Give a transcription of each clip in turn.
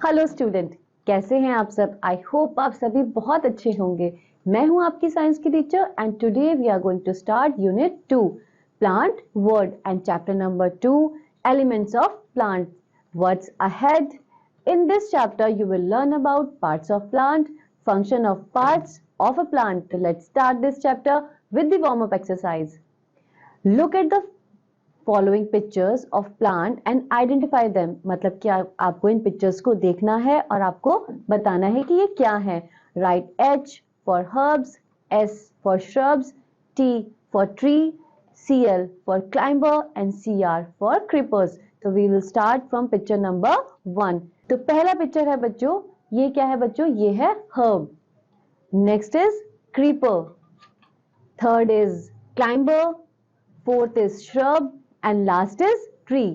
Hello student, कैसे हैं आप सब। आई होप आप सभी बहुत अच्छे होंगे। मैं हूं आपकी साइंस की teacher and today we are going to start unit 2 plant world and chapter number 2 elements of plant. Words ahead. In this chapter you will learn about parts of plant, function of parts of a plant. Let's start this chapter with the warm up exercise. Look at the following pictures of plant and identify them. मतलब कि आपको इन pictures को देखना है और आपको बताना है कि ये क्या है। Right H for herbs, S for shrubs, T for tree, CL for climber and CR for creepers. तो we will start from picture number 1। तो पहला पिक्चर है बच्चों, ये क्या है बच्चों, ये है herb. Next is creeper, third is climber, fourth is shrub, and last is tree.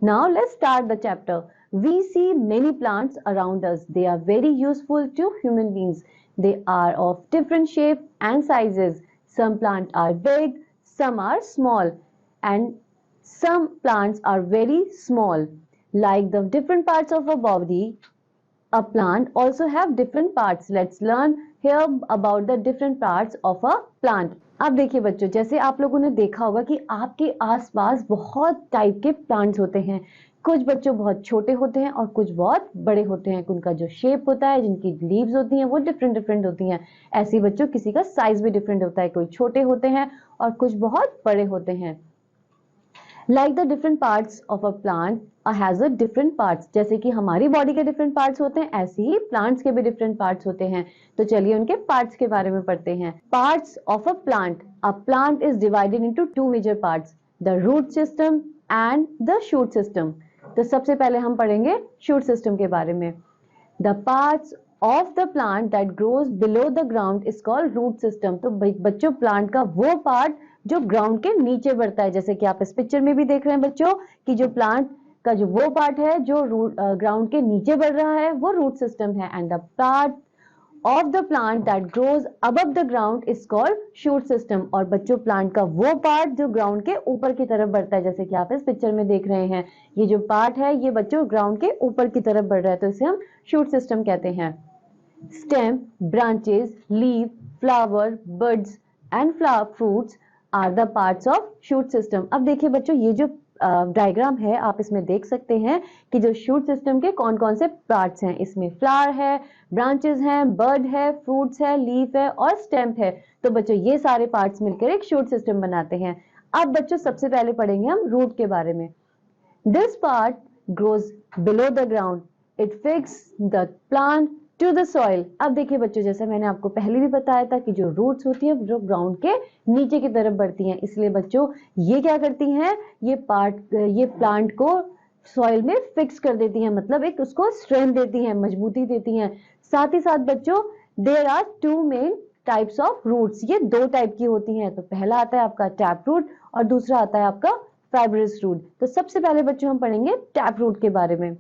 Now let's start the chapter. We see many plants around us. They are very useful to human beings. They are of different shape and sizes. Some plants are big, some are small, and some plants are very small. Like the different parts of a body, a plant also have different parts. Let's learn here about the different parts of a plant. अब देखिए बच्चों, जैसे आप लोगों ने देखा होगा कि आपके आसपास बहुत टाइप के प्लांट्स होते हैं। कुछ बच्चों बहुत छोटे होते हैं और कुछ बहुत बड़े होते हैं। उनका जो शेप होता है, जिनकी लीव्स होती हैं वो डिफरेंट डिफरेंट होती हैं। ऐसे बच्चों किसी का साइज भी डिफरेंट होता है, कोई छोटे होते हैं और कुछ बहुत बड़े होते हैं। Like the different parts of a plant has a different parts. जैसे कि हमारी बॉडी के डिफरेंट पार्ट्स होते हैं, ऐसे ही प्लांट्स के भी डिफरेंट पार्ट्स होते हैं। तो चलिए उनके पार्ट्स के बारे में पढ़ते हैं। Parts of a plant. A plant is divided into two major parts, the root system and the shoot system. तो सबसे पहले हम पढ़ेंगे शूट सिस्टम के बारे में। The parts of the plant that grows below the ground is called root system. तो बच्चों प्लांट का वो पार्ट जो ग्राउंड के नीचे बढ़ता है, जैसे कि आप इस पिक्चर में भी देख रहे हैं बच्चों कि जो प्लांट का जो वो पार्ट है जो ग्राउंड के नीचे बढ़ रहा है वो रूट सिस्टम है। And the part of the plant that grows above the ground is called shoot system. और बच्चों प्लांट का वो पार्ट जो ग्राउंड के ऊपर की तरफ बढ़ता है, जैसे कि आप इस पिक्चर में देख रहे हैं, ये जो पार्ट है ये बच्चों ग्राउंड के ऊपर की तरफ बढ़ रहा है, तो इसे हम शूट सिस्टम कहते हैं। Stem, branches, leaf, flower, buds and flower fruits are the parts of shoot system. अब देखिए बच्चों, ये जो डायग्राम है आप इसमें देख सकते हैं कि जो शूट सिस्टम के कौन कौन से पार्ट्स हैं। इसमें फ्लावर है, ब्रांचेस हैं, बर्ड है, फ्रूट्स है, लीफ है और स्टेम है। तो बच्चों ये सारे पार्ट्स मिलकर एक शूट सिस्टम बनाते हैं। अब बच्चों सबसे पहले पढ़ेंगे हम रूट के बारे में। This part grows below the ground, it fix the plant to the soil. अब देखिए बच्चों, जैसे मैंने आपको पहले भी बताया था कि जो रूट्स होती है जो ग्राउंड के नीचे की तरफ बढ़ती हैं, इसलिए बच्चों ये क्या करती हैं, ये प्लांट को सॉइल में फिक्स कर देती हैं, मतलब एक उसको स्ट्रेंथ देती हैं, मजबूती देती हैं। साथ ही साथ बच्चों there are two main types of roots. ये दो टाइप की होती हैं। तो पहला आता है आपका टैप रूट और दूसरा आता है आपका फाइब्रस रूट। तो सबसे पहले बच्चों हम पढ़ेंगे टैप रूट के बारे में।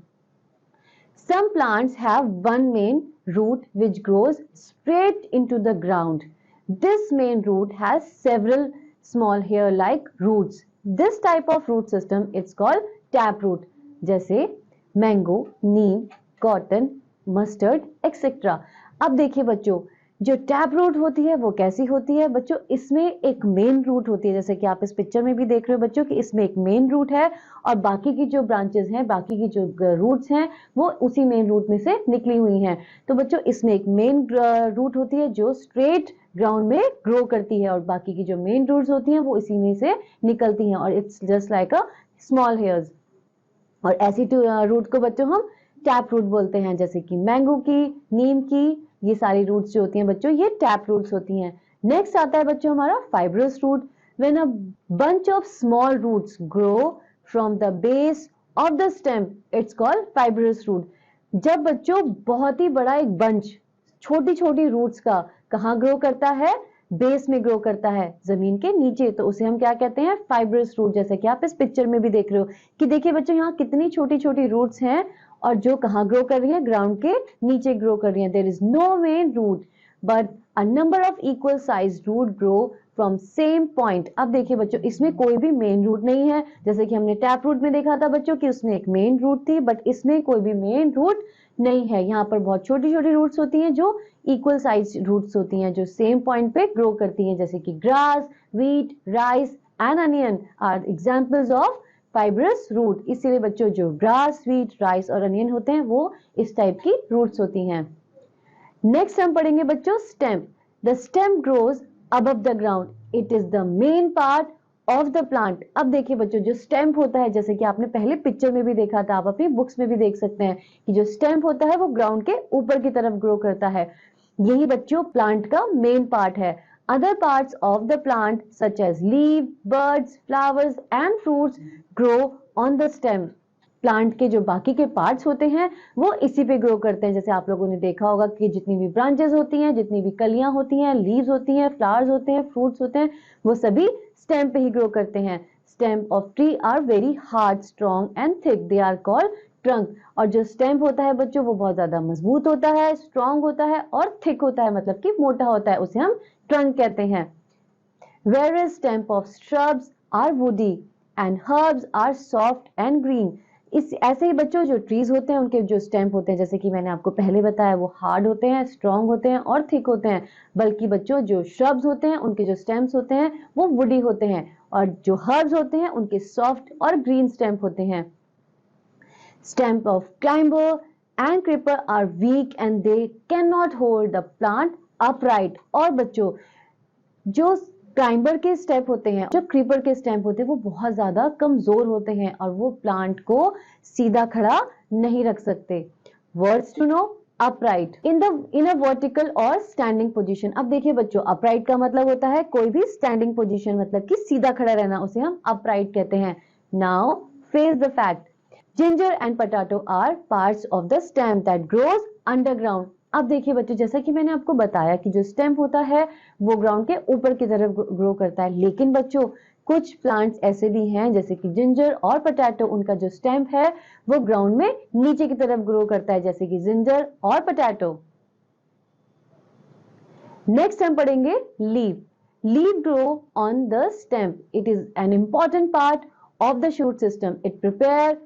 Some plants have one main root which grows straight into the ground. This main root has several small hair-like roots. This type of root system is called taproot. जैसे mango, neem, cotton, mustard etcetera. अब देखिए बच्चों, जो tap root होती है वो कैसी होती है बच्चों, इसमें एक मेन रूट होती है, जैसे कि आप इस पिक्चर में भी देख रहे हो बच्चों कि इसमें एक मेन रूट है और बाकी की जो ब्रांचेस हैं, बाकी की जो रूट्स हैं वो उसी मेन रूट में से निकली हुई हैं। तो बच्चों इसमें एक मेन रूट होती है जो स्ट्रेट ग्राउंड में ग्रो करती है और बाकी की जो मेन रूट्स होती हैं वो इसी में से निकलती हैं और it's just like a small hairs. और ऐसी रूट को बच्चों हम टैप रूट बोलते हैं, जैसे कि मैंगो की, नीम की, ये सारी रूट्स जो होती हैं बच्चों ये टैप रूट्स होती हैं। नेक्स्ट आता है बच्चों हमारा fibrous root. When a bunch of small roots grow from the base of the stem it's called fibrous root. जब बच्चों बहुत ही बड़ा एक बंच छोटी छोटी रूट्स का कहाँ ग्रो करता है, बेस में ग्रो करता है, जमीन के नीचे, तो उसे हम क्या कहते हैं, फाइब्रस रूट। जैसे कि आप इस पिक्चर में भी देख रहे हो कि देखिए बच्चों यहाँ कितनी छोटी छोटी रूट्स हैं और जो कहाँ ग्रो कर रही है, ग्राउंड के नीचे ग्रो कर रही है। There is no main root but a number of equal sized root grow from same point. अब देखिए बच्चों, इसमें कोई भी मेन रूट नहीं है, जैसे कि हमने टैप रूट में देखा था बच्चों कि उसमें एक मेन रूट थी, बट इसमें कोई भी मेन रूट नहीं है। यहाँ पर बहुत छोटी छोटी रूट्स होती हैं जो इक्वल साइज रूट्स होती हैं, जो सेम पॉइंट पे ग्रो करती हैं, जैसे कि grass, wheat, rice and onion are examples of fibrous root. इसीलिए बच्चों जो ग्रास, व्हीट, राइस और अनियन होते हैं वो इस टाइप की रूट्स होती हैं। नेक्स्ट हम पढ़ेंगे बच्चों stem. The stem grows above the ground, it is the main part of the plant. अब देखिए बच्चों, जो स्टेम होता है, जैसे कि आपने पहले पिक्चर में भी देखा था, आप अपनी बुक्स में भी देख सकते हैं कि जो स्टेम होता है वो ग्राउंड के ऊपर की तरफ ग्रो करता है। यही बच्चों प्लांट का मेन पार्ट है। Other parts of the plant such as leaf, buds, flowers and fruits grow on the stem. Plant के जो बाकी के पार्ट्स होते हैं वो इसी पे ग्रो करते हैं। जैसे आप लोगों ने देखा होगा कि जितनी भी ब्रांचेस होती हैं, जितनी भी कलियां होती हैं, लीव्स होती हैं, फ्लावर्स होते हैं, फ्रूट्स होते हैं, वो सभी स्टेम पे ही ग्रो करते हैं। Stem of tree are very hard, strong and thick, they are called trunk. और जो स्टेम होता है बच्चों वो बहुत ज्यादा मजबूत होता है, स्ट्रॉन्ग होता है और थिक होता है, मतलब कि मोटा होता है, उसे हम ट्रंक कहते हैं। Whereas stem of shrubs are woody and herbs are soft and green. इस ऐसे ही बच्चों जो ट्रीज होते हैं उनके जो स्टेम होते हैं, जैसे कि मैंने आपको पहले बताया, वो हार्ड होते हैं, स्ट्रॉन्ग होते हैं और थिक होते हैं। बल्कि बच्चों जो श्रब्स होते हैं उनके जो स्टेम्स होते हैं वो वुडी होते हैं, और जो हर्ब्स होते हैं उनके सॉफ्ट और ग्रीन स्टेम होते हैं। Stem of climber and creeper are weak and they cannot hold the plant upright. और बच्चों जो क्लाइंबर के स्टेप होते हैं, जो क्रीपर के स्टेप होते हैं, वो बहुत ज्यादा कमजोर होते हैं और वो प्लांट को सीधा खड़ा नहीं रख सकते। Words to know, upright, in a vertical और स्टैंडिंग पोजीशन। अब देखिए बच्चों, अपराइट का मतलब होता है कोई भी स्टैंडिंग पोजीशन, मतलब कि सीधा खड़ा रहना, उसे हम अपराइट कहते हैं। Now face the fact, ginger and potato are parts of the stem that grows underground. अब देखिए बच्चों, जैसा कि मैंने आपको बताया कि जो स्टेम होता है वो ग्राउंड के ऊपर की तरफ ग्रो करता है, लेकिन बच्चों कुछ प्लांट्स ऐसे भी हैं जैसे कि जिंजर और पोटैटो, उनका जो स्टेम है वो ग्राउंड में नीचे की तरफ ग्रो करता है, जैसे कि जिंजर और पोटैटो। नेक्स्ट हम पढ़ेंगे leaf. Leaf grow on the stem, it is an important part of the shoot system, it prepare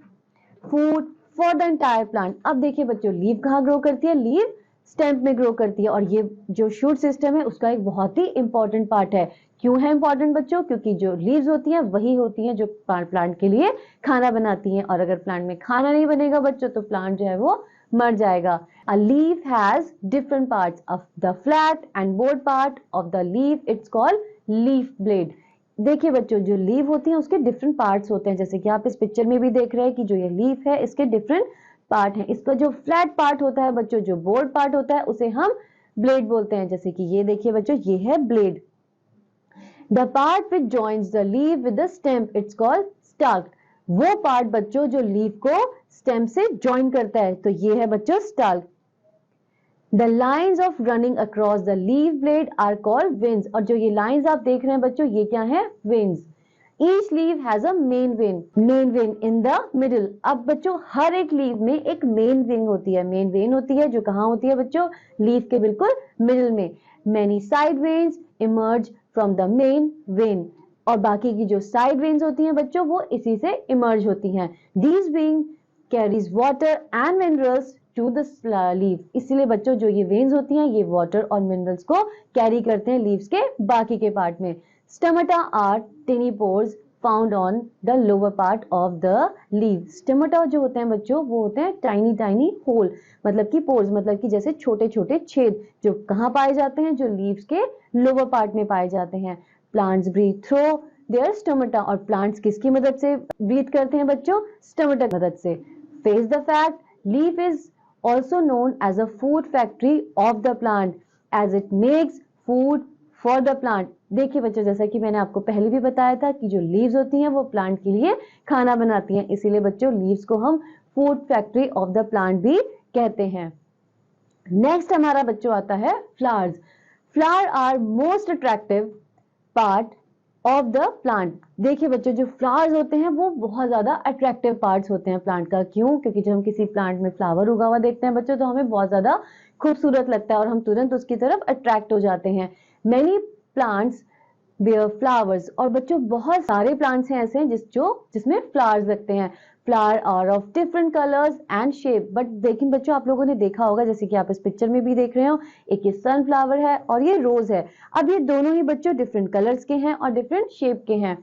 food for the entire plant. अब देखिए बच्चों, लीफ कहाँ ग्रो करती है? लीफ स्टेम में ग्रो करती है, और ये जो शूट सिस्टम है उसका एक बहुत ही इंपॉर्टेंट पार्ट है। क्यों है इंपॉर्टेंट बच्चों? क्योंकि जो लीव्स होती हैं वही होती हैं जो प्लांट के लिए खाना बनाती हैं, और अगर प्लांट में खाना नहीं बनेगा बच्चों तो प्लांट जो है वो मर जाएगा। A leaf has different parts of the flat and board part of the leaf, it's called leaf blade. देखिए बच्चों, जो लीफ होती है उसके डिफरेंट पार्ट्स होते हैं, जैसे कि आप इस पिक्चर में भी देख रहे हैं कि जो ये लीफ है इसके डिफरेंट पार्ट है। इसका जो फ्लैट पार्ट होता है बच्चों, जो बोर्ड पार्ट होता है, उसे हम ब्लेड बोलते हैं। जैसे कि ये देखिए बच्चों, ये है blade. The part which joins the leaf with the stem, it's called stalk. वो पार्ट बच्चों जो लीफ को स्टेम से जॉइन करता है, तो ये है बच्चों stalk. The lines of running across the leaf blade are called veins। और जो ये lines आप देख रहे हैं बच्चों, ये क्या है? Veins। Each leaf has a main vein in the middle। अब बच्चों हर एक लीफ में एक मेन वेन होती है। मेन वेन होती है जो कहाँ होती है बच्चों? लीफ के बिल्कुल मिडिल में। Many side veins emerge from the main vein। और बाकी की जो साइड वेन्स होती हैं बच्चों वो इसी से इमर्ज होती हैं। These veins carries water and minerals to the leaf. इसलिए बच्चों जो ये वेन्स होती हैं ये वाटर और मिनरल्स को कैरी करते हैं लीव्स के बाकी के पार्ट में। Stomata are tiny pores found on the lower part of the leaf. Stomata जो होते हैं बच्चों वो होते हैं टाइनी टाइनी होल, मतलब कि पोर्स, मतलब कि जैसे छोटे छोटे छेद, जो कहाँ पाए जाते हैं? जो लीव्स के लोअर पार्ट में पाए जाते हैं। Plants breathe through their stomata. और प्लांट्स किसकी मदद से ब्रीथ करते हैं बच्चों? स्टोमेटा की मदद से। Face the fact, leaf is also known as a food factory of the plant as it makes food for the plant। देखिए बच्चों, जैसा कि मैंने आपको पहले भी बताया था कि जो लीव्स होती हैं वो प्लांट के लिए खाना बनाती हैं, इसीलिए बच्चों लीव्स को हम food factory of the plant भी कहते हैं। नेक्स्ट हमारा बच्चों आता है flowers. Flower are most attractive part of the plant. देखिए बच्चों, जो फ्लावर्स होते हैं वो बहुत ज्यादा अट्रैक्टिव पार्ट्स होते हैं प्लांट का। क्यों? क्योंकि जब हम किसी प्लांट में फ्लावर उगा हुआ देखते हैं बच्चों, तो हमें बहुत ज्यादा खूबसूरत लगता है और हम तुरंत उसकी तरफ अट्रैक्ट हो जाते हैं। Many plants bear flowers. और बच्चों बहुत सारे प्लांट्स हैं ऐसे जिसमें फ्लावर्स लगते हैं। Flower are of different colours and shape. But लेकिन बच्चों आप लोगों ने देखा होगा, जैसे कि आप इस पिक्चर में भी देख रहे हो, एक ये सनफ्लावर है और ये रोज है। अब ये दोनों ही बच्चों डिफरेंट कलर्स के हैं और डिफरेंट शेप के हैं।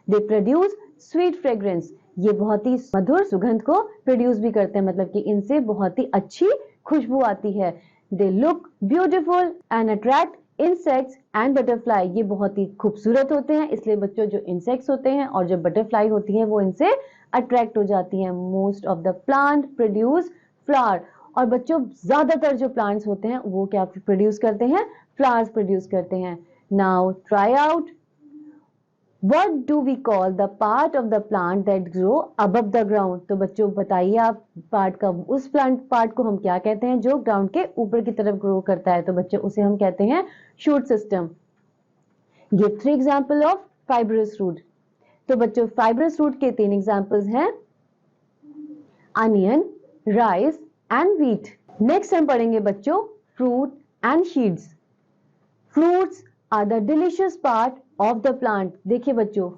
They produce sweet fragrance. ये बहुत ही मधुर सुगंध को प्रोड्यूस भी करते हैं, मतलब कि इनसे बहुत ही अच्छी खुशबू आती है। They look beautiful and attract insects and butterfly. ये बहुत ही खूबसूरत होते हैं, इसलिए बच्चों जो इंसेक्ट्स होते हैं और जो बटरफ्लाई होती हैं वो इनसे अट्रैक्ट हो जाती हैं। Most of the plant produce flower. और बच्चों ज्यादातर जो प्लांट्स होते हैं वो क्या प्रोड्यूस करते हैं? फ्लावर्स प्रोड्यूस करते हैं। Now try out. What do we call the part of the plant that grow above the ground? तो बच्चों बताइए आप पार्ट का, उस प्लांट पार्ट को हम क्या कहते हैं जो ग्राउंड के ऊपर की तरफ ग्रो करता है? तो बच्चों उसे हम कहते हैं shoot system. Give 3 example of fibrous root। तो बच्चों फाइब्रस रूट के 3 एग्जाम्पल्स हैं, onion, rice and wheat. Next हम पढ़ेंगे बच्चों fruit and seeds. Fruits are the delicious part of the plant. देखिए बच्चों,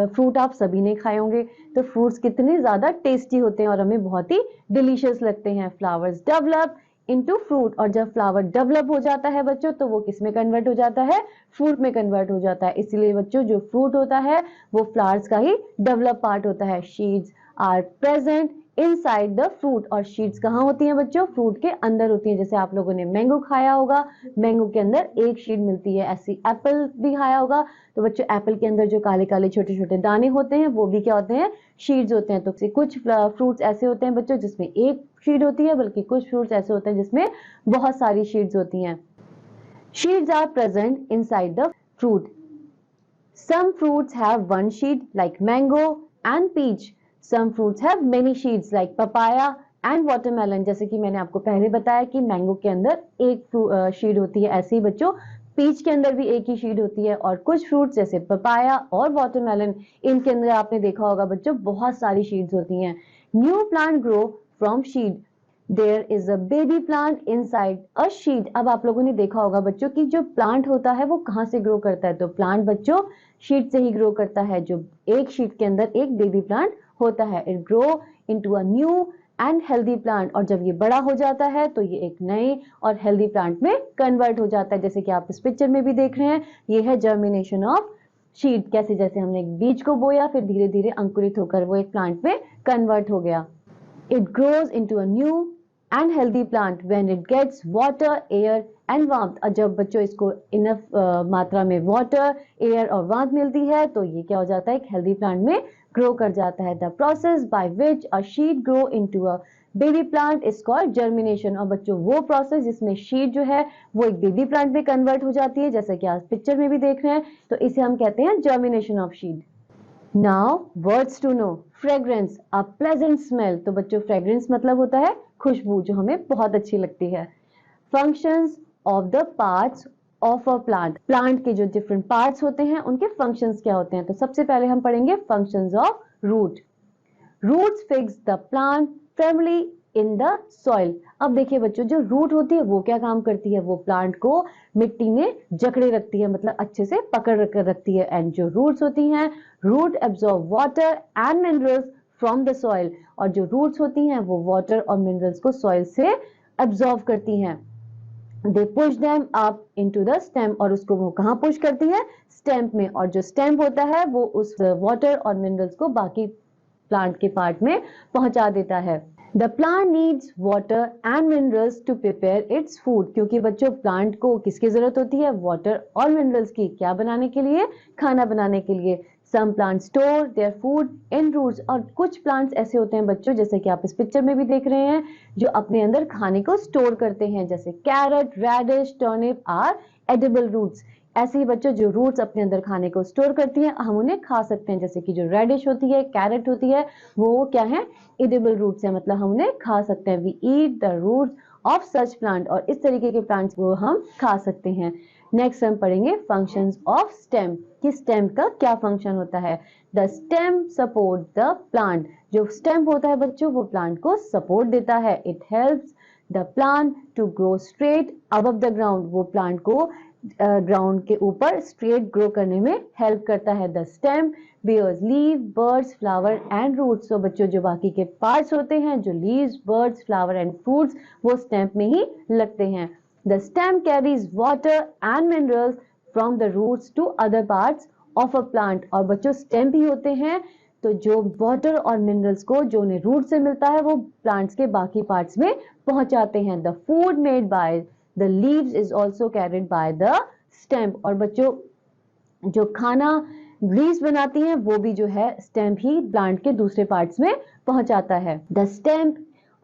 फ्रूट आप सभी ने खाए होंगे, तो फ्रूट्स कितने ज्यादा टेस्टी होते हैं और हमें बहुत ही डिलीशियस लगते हैं। Flowers develop into fruit. और जब फ्लावर डेवलप हो जाता है बच्चों, तो वो किस में कन्वर्ट हो जाता है? फ्रूट में कन्वर्ट हो जाता है। इसीलिए बच्चों जो फ्रूट होता है वो फ्लावर्स का ही डेवलप पार्ट होता है। Seeds are present inside the fruit. और सीड्स कहाँ होती हैं बच्चों? फ्रूट के अंदर होती हैं। जैसे आप लोगों ने मैंगो खाया होगा, मैंगो के अंदर एक सीड मिलती है। ऐसी एप्पल भी खाया होगा, तो बच्चों एप्पल के अंदर जो काले काले छोटे छोटे दाने होते हैं वो भी क्या होते हैं? सीड्स होते हैं। तो कुछ फ्रूट्स ऐसे होते हैं बच्चों जिसमें एक सीड होती है, बल्कि कुछ फ्रूट्स ऐसे होते हैं जिसमें बहुत सारी सीड्स होती हैं। Seeds are present inside the fruit. Some fruits have one seed like mango and peach. Some fruits have many seeds like papaya and watermelon. जैसे कि मैंने आपको पहले बताया कि मैंगो के अंदर एक सीड होती है, ऐसे ही बच्चों पीच के अंदर भी एक ही सीड होती है। और कुछ फ्रूट्स जैसे पपाया और वाटरमेलन, इनके अंदर आपने देखा होगा बच्चों बहुत सारी सीड्स होती हैं। New plant grow from seed. There is a baby plant inside a sheet. अब आप लोगों ने देखा होगा बच्चों कि जो प्लांट होता है वो कहाँ से ग्रो करता है? तो प्लांट बच्चों शीट से ही ग्रो करता है। जो एक शीट के अंदर एक बेबी प्लांट होता है। It grow into a new and healthy plant. और जब ये बड़ा हो जाता है तो ये एक नए और हेल्दी प्लांट में कन्वर्ट हो जाता है। जैसे कि आप इस पिक्चर में भी देख रहे हैं, ये है जर्मिनेशन ऑफ शीट। कैसे? जैसे हमने एक बीज को बोया, फिर धीरे धीरे अंकुरित होकर वो एक प्लांट में कन्वर्ट हो गया। It grows into a new and healthy plant when it gets water, air and warmth। और जब बच्चों इसको इनफ मात्रा में वाटर, एयर और वार्मथ मिलती है तो ये क्या हो जाता है? एक हेल्दी प्लांट में ग्रो कर जाता है। The process by which a sheet grow into a baby plant is called germination. और बच्चों वो प्रोसेस जिसमें शीट जो है वो एक बेबी प्लांट में कन्वर्ट हो जाती है, जैसे कि आप पिक्चर में भी देख रहे हैं, तो इसे हम कहते हैं germination of sheet. Now words to know। Fragrance, a pleasant smell. तो बच्चों फ्रेग्रेंस मतलब होता है खुशबू जो हमें बहुत अच्छी लगती है। Functions of the parts of a plant. Plant के जो डिफरेंट पार्ट्स होते हैं उनके फंक्शंस क्या होते हैं? तो सबसे पहले हम पढ़ेंगे functions of root. Roots fix the plant firmly in the soil. अब देखिए बच्चों, जो रूट होती है वो क्या काम करती है? वो प्लांट को मिट्टी में जकड़े रखती है, मतलब अच्छे से पकड़ कर रखती है। एंड जो रूट्स होती हैं, root absorb water and minerals from the soil. और जो रूट्स होती हैं वो वाटर और मिनरल्स को सॉइल से एब्जॉर्ब करती हैं। They push them up into the stem. और उसको वो कहाँ पुश करती है? स्टेम में। और जो स्टेम होता है वो उस वाटर और मिनरल्स को बाकी प्लांट के पार्ट में पहुंचा देता है। The plant needs water and minerals to prepare its food. क्योंकि बच्चों प्लांट को किसकी जरूरत होती है? वाटर और मिनरल्स की। क्या बनाने के लिए? खाना बनाने के लिए। Some plants store their food in roots. और कुछ प्लांट्स ऐसे होते हैं बच्चों, जैसे कि आप इस पिक्चर में भी देख रहे हैं, जो अपने अंदर खाने को स्टोर करते हैं। जैसे carrot, radish, turnip are edible roots. ऐसे ही बच्चों जो रूट्स अपने अंदर खाने को स्टोर करती हैं, हम उन्हें खा सकते हैं। जैसे कि जो रेडिश होती है, कैरेट होती है, वो क्या है? एडिबल रूट्स है, मतलब हम उन्हें खा सकते हैं। We eat the roots of such plant. और इस तरीके के प्लांट्स को हम खा सकते हैं। नेक्स्ट हम पढ़ेंगे फंक्शंस ऑफ स्टेम कि स्टेम का क्या फंक्शन होता है। The stem support the plant, जो स्टेम होता है बच्चों वो प्लांट को सपोर्ट देता है। It helps the plant to grow straight above the ground, वो प्लांट को ग्राउंड के ऊपर स्ट्रेट ग्रो करने में हेल्प करता है। The stem bears leave, buds, flower and roots, तो बच्चों जो बाकी के पार्ट्स होते हैं, जो leaves, buds, flower and fruits, वो स्टेम में ही लगते हैं। The stem carries water and minerals from the roots to other parts of a plant, और बच्चों स्टेम भी होते हैं तो जो वाटर और मिनरल्स को जो उन्हें रूट से मिलता है वो प्लांट्स के बाकी पार्ट्स में पहुंचाते हैं। The food made by the leaves is also carried by the stem, और बच्चों जो खाना लीव्स बनाती हैं वो भी जो है स्टेम ही प्लांट के दूसरे पार्ट्स में पहुंचाता है। The stem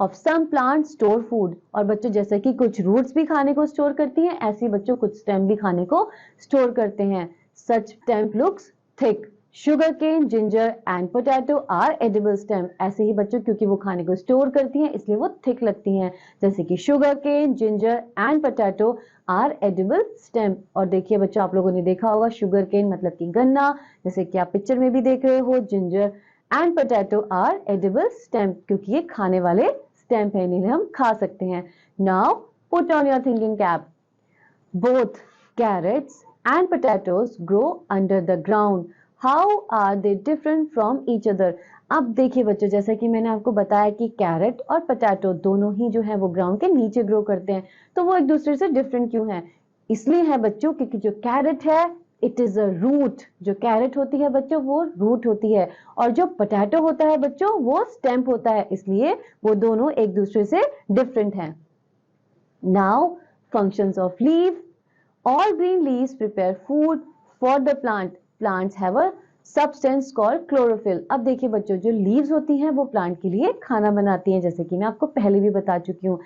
of some plant store food, और बच्चों जैसे कि कुछ रूट्स भी खाने को स्टोर करती हैं, ऐसे बच्चों कुछ स्टेम भी खाने को स्टोर करते हैं। Such stem looks thick, sugar cane, ginger and potato are edible stem, ऐसे ही बच्चों क्योंकि वो खाने को स्टोर करती हैं इसलिए वो थिक लगती हैं, जैसे कि sugar cane, ginger and potato are edible stem. और देखिए बच्चों आप लोगों ने देखा होगा शुगर केन मतलब कि गन्ना, जैसे कि आप पिक्चर में भी देख रहे हो, ginger and potato are edible stem, क्योंकि ये खाने वाले स्टेम है, इन्हें हम खा सकते हैं। Now put on your thinking cap. Both carrots and potatoes grow under the ground, how are they different from each other. अब देखिए बच्चों जैसा कि मैंने आपको बताया कि कैरेट और पोटैटो दोनों ही जो है वो ग्राउंड के नीचे ग्रो करते हैं, तो वो एक दूसरे से डिफरेंट क्यों है? इसलिए है बच्चों क्योंकि जो कैरेट है इट इज अ रूट, जो कैरेट होती है बच्चों वो रूट होती है, और जो पोटैटो होता है बच्चों वो स्टेम होता है, इसलिए वो दोनों एक दूसरे से डिफरेंट हैं। Now functions of leave. All green leaves prepare food for the plant. Plants have a substance called chlorophyll. अब देखिए बच्चों जो leaves होती हैं वो प्लांट के लिए खाना बनाती हैं, जैसे कि मैं आपको पहले भी बता चुकी हूँ।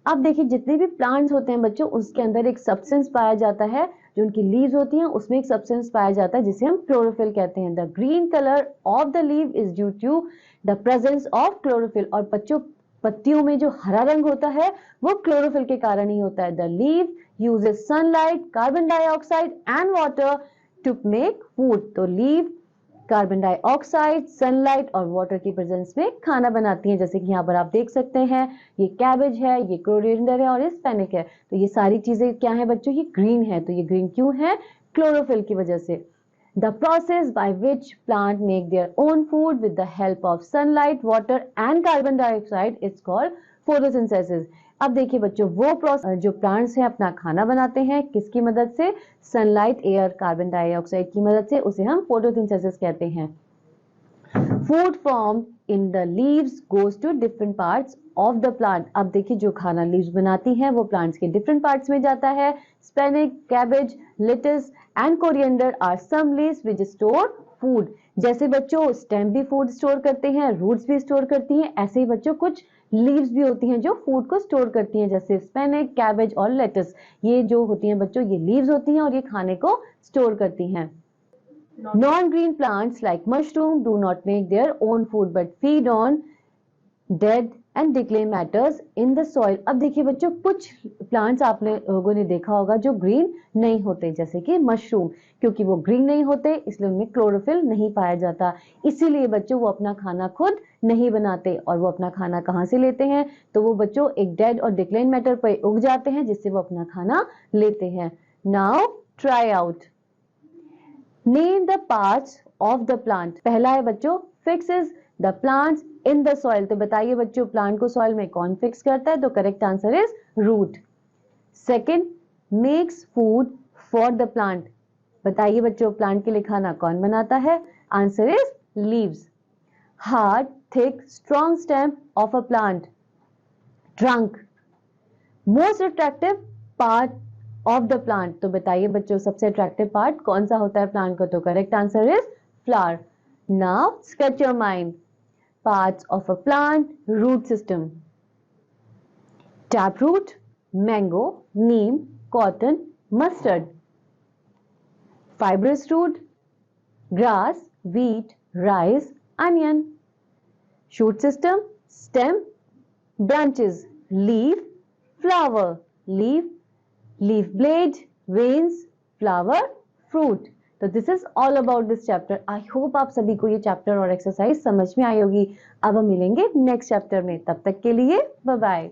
अब देखिए जितने भी प्लांट्स होते हैं बच्चों उसके अंदर एक सब्सटेंस पाया जाता है, जो उनकी लीव्स होती हैं उसमें एक सब्सटेंस पाया जाता है जिसे हम क्लोरोफिल कहते हैं। The green colour of the leave is due to the presence of chlorophyll, और बच्चों पत्तियों में जो हरा रंग होता है वो क्लोरोफिल के कारण ही होता है। The leave uses sunlight, carbon dioxide and water to make food. तो लीव कार्बन डाइऑक्साइड, सनलाइट और वाटर की प्रेजेंस में खाना बनाती हैं, जैसे कि यहाँ पर आप देख सकते हैं ये कैबेज है, ये कोरिएंडर है और ये स्पेनिक है, तो ये सारी चीजें क्या है बच्चों, ये ग्रीन है। तो ये ग्रीन क्यों है? क्लोरोफिल की वजह से। The process by which plant make their own food with the help of sunlight, water and carbon dioxide is called photosynthesis. अब देखिए बच्चों वो प्रोसेस जो प्लांट्स हैं अपना खाना बनाते हैं किसकी मदद से? सनलाइट, एयर, कार्बन डाइऑक्साइड की मदद से, उसे हम फोटोसिंथेसिस कहते हैं। Food form in the leaves goes to different parts of the plant. अब देखिए जो खाना लीव्स बनाती हैं वो प्लांट्स के डिफरेंट पार्ट्स में जाता है। Spinach, cabbage, lettuce and coriander are some leaves which store food. जैसे बच्चों स्टेम भी फूड स्टोर करते हैं, रूट्स भी स्टोर करती हैं, ऐसे ही बच्चों कुछ लीव्स भी होती हैं जो फूड को स्टोर करती हैं, जैसे स्पेनिक, कैबेज और लेटस। ये जो होती हैं बच्चों ये लीव्स होती हैं और ये खाने को स्टोर करती हैं। Non-green plants like mushroom do not make their own food but feed on dead and decaying matters in the soil. अब देखिए बच्चों कुछ प्लांट्स आप लोगों ने देखा होगा जो ग्रीन नहीं होते, जैसे कि मशरूम, क्योंकि वो ग्रीन नहीं होते इसलिए उनमें क्लोरोफिल नहीं पाया जाता, इसीलिए बच्चों वो अपना खाना खुद नहीं बनाते। और वो अपना खाना कहाँ से लेते हैं? तो वो बच्चों एक डेड और डिक्लेन मैटर पर उग जाते हैं जिससे वो अपना खाना लेते हैं। Now try out. Name the parts of the plant. पहला है बच्चों fixes the plants in the soil. तो बताइए बच्चों प्लांट को सॉइल में कौन फिक्स करता है? तो correct answer is root. Second, makes food for the plant. बताइए बच्चों प्लांट के लिए खाना कौन बनाता है? Answer is leaves. Hard, thick, strong stem of a plant. Trunk. Most attractive part of the plant. तो बताइए बच्चों सबसे अट्रैक्टिव पार्ट कौन सा होता है प्लांट का? तो correct answer is flower. Now sketch your mind. Parts of a plant root system. Tap root, mango, neem, cotton, mustard. Fibrous root, grass, wheat, rice, onion. Shoot system, stem, branches, leaf, flower, leaf blade, veins, flower, fruit. तो this is all about this chapter. I hope आप सभी को ये chapter और exercise समझ में आई होगी। अब हम मिलेंगे नेक्स्ट चैप्टर में, तब तक के लिए बाय बाय।